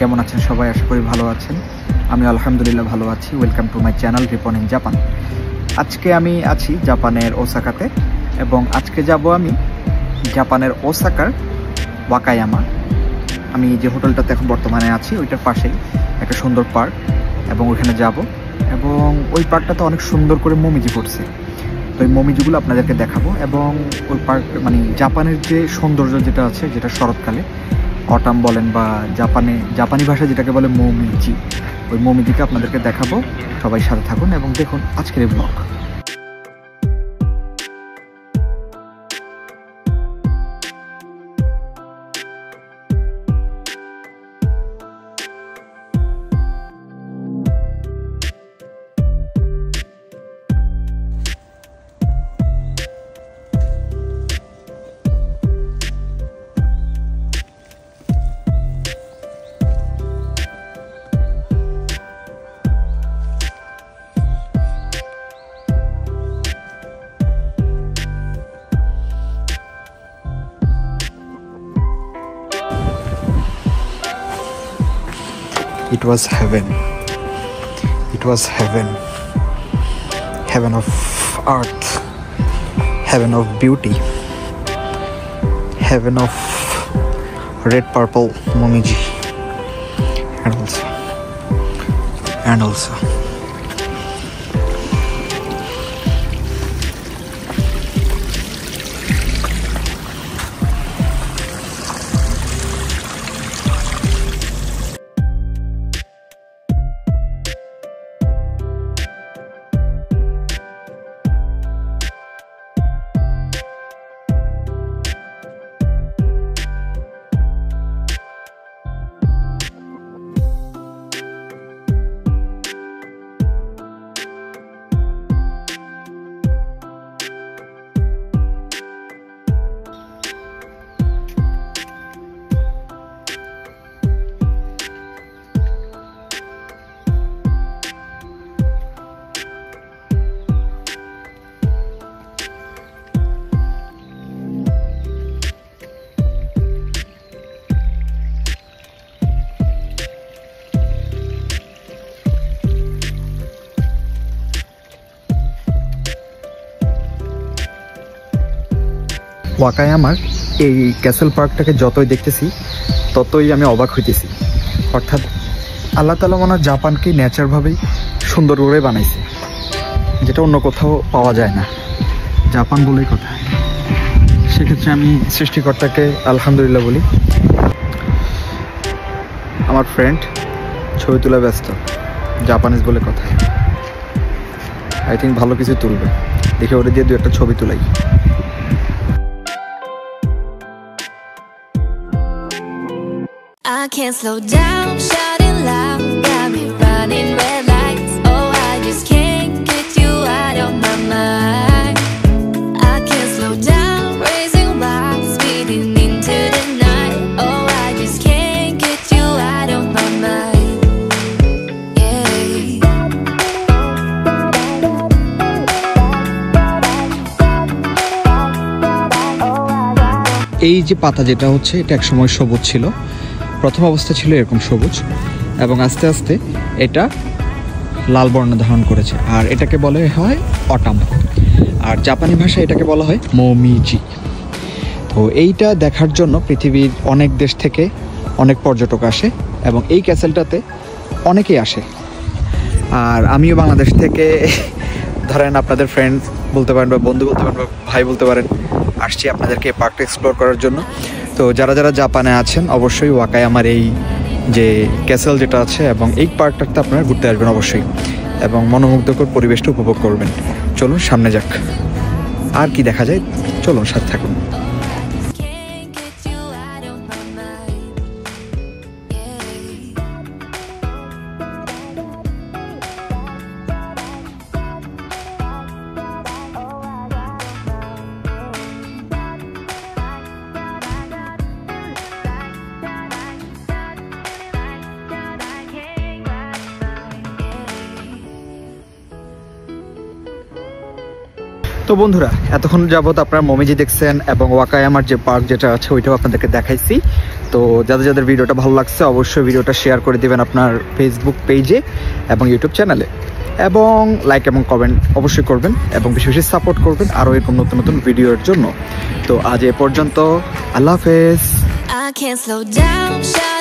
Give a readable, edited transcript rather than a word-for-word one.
কেমন আছেন সবাই? আশা করি ভালো আছেন। আমি আলহামদুলিল্লাহ ভালো আছি। Welcome to my channel Ripon in Japan. আজকে আমি আছি জাপানের ওসাকাতে এবং আজকে যাব আমি জাপানের ওসাকার ওয়াকায়ামা। আমি যে হোটেলটাতে এখন বর্তমানে আছি ওইটার পাশেই একটা সুন্দর পার্ক এবং ওইখানে যাব এবং ওই পার্কটাতে অনেক সুন্দর করে মমিজি করছে। তো এই মমিজিগুলো আপনাদেরকে দেখাবো এবং ওই পার্ক মানে জাপানের যে সৌন্দর্য যেটা আছে, যেটা শরৎকালে অটাম বলেন বা জাপানি ভাষায় যেটাকে বলে মমিজি, ওই মমিজিকে আপনাদেরকে দেখাবো। সবাই সাথে থাকুন এবং দেখুন আজকের এই blog. It was heaven. It was heaven. Heaven of earth. Heaven of beauty. Heaven of red purple momiji. And also. ওয়াকায়ামার এই ক্যাসেল পার্কটাকে যতই দেখতেছি ততই আমি অবাক হইতেছি। অর্থাৎ আল্লাহ তাআলা মনে হয় জাপানকে ন্যাচারভাবেই সুন্দর করে বানাইছে, যেটা অন্য কোথাও পাওয়া যায় না, জাপান বলেই কথা। সেক্ষেত্রে আমি সৃষ্টিকর্তাকে আলহামদুলিল্লাহ বলি। আমার ফ্রেন্ড ছবি তোলা ব্যস্ত, জাপানিজ বলে কথা। আই থিঙ্ক ভালো কিছু তুলবে, দেখে ওরে দিয়ে দু একটা ছবি তুলাই। I can't slow down, shouting loud, got me running red lights. Oh, I just can't get you out of my mind. I can't slow down, raising wild, speeding into the night. Oh, I just can't get you out of my mind. এই যে পাতা যেটা হচ্ছে, এটা এক সময় সবুজ ছিল। প্রথম অবস্থা ছিল এরকম সবুজ এবং আস্তে আস্তে এটা লাল বর্ণ ধারণ করেছে, আর এটাকে বলা হয় অটাম, আর জাপানি ভাষায় এটাকে বলা হয় মমিজি। তো এইটা দেখার জন্য পৃথিবীর অনেক দেশ থেকে অনেক পর্যটক আসে এবং এই ক্যাসেলটাতে অনেকেই আসে। আর আমিও বাংলাদেশ থেকে, ধরেন আপনাদের ফ্রেন্ড বলতে পারেন বা বন্ধু বলতে পারেন বা ভাই বলতে পারেন, আসছি আপনাদেরকে পার্কটা এক্সপ্লোর করার জন্য। তো যারা যারা জাপানে আছেন অবশ্যই ওয়াকায়ামার এই যে ক্যাসেল যেটা আছে এবং এই পার্কটাতে আপনারা ঘুরতে আসবেন অবশ্যই এবং মনোমুগ্ধকর পরিবেশটা উপভোগ করবেন। চলুন সামনে যাক, আর কি দেখা যায় চলুন সাথে থাকুন। তো বন্ধুরা, এতক্ষণ যাবত আপনারা মমিজি দেখছেন এবং ওয়াকায়ামার যে পার্ক যেটা আছে ওইটাও আপনাদেরকে দেখাইছি। তো যাদের যাদের ভিডিওটা ভালো লাগছে অবশ্যই ভিডিওটা শেয়ার করে দিবেন আপনার ফেসবুক পেজে এবং ইউটিউব চ্যানেলে, এবং লাইক এবং কমেন্ট অবশ্যই করবেন এবং বেশি বেশি সাপোর্ট করবেন আরও এরকম নতুন নতুন ভিডিওর জন্য। তো আজ এ পর্যন্ত, আল্লাহ হাফেজ। I can't slow down.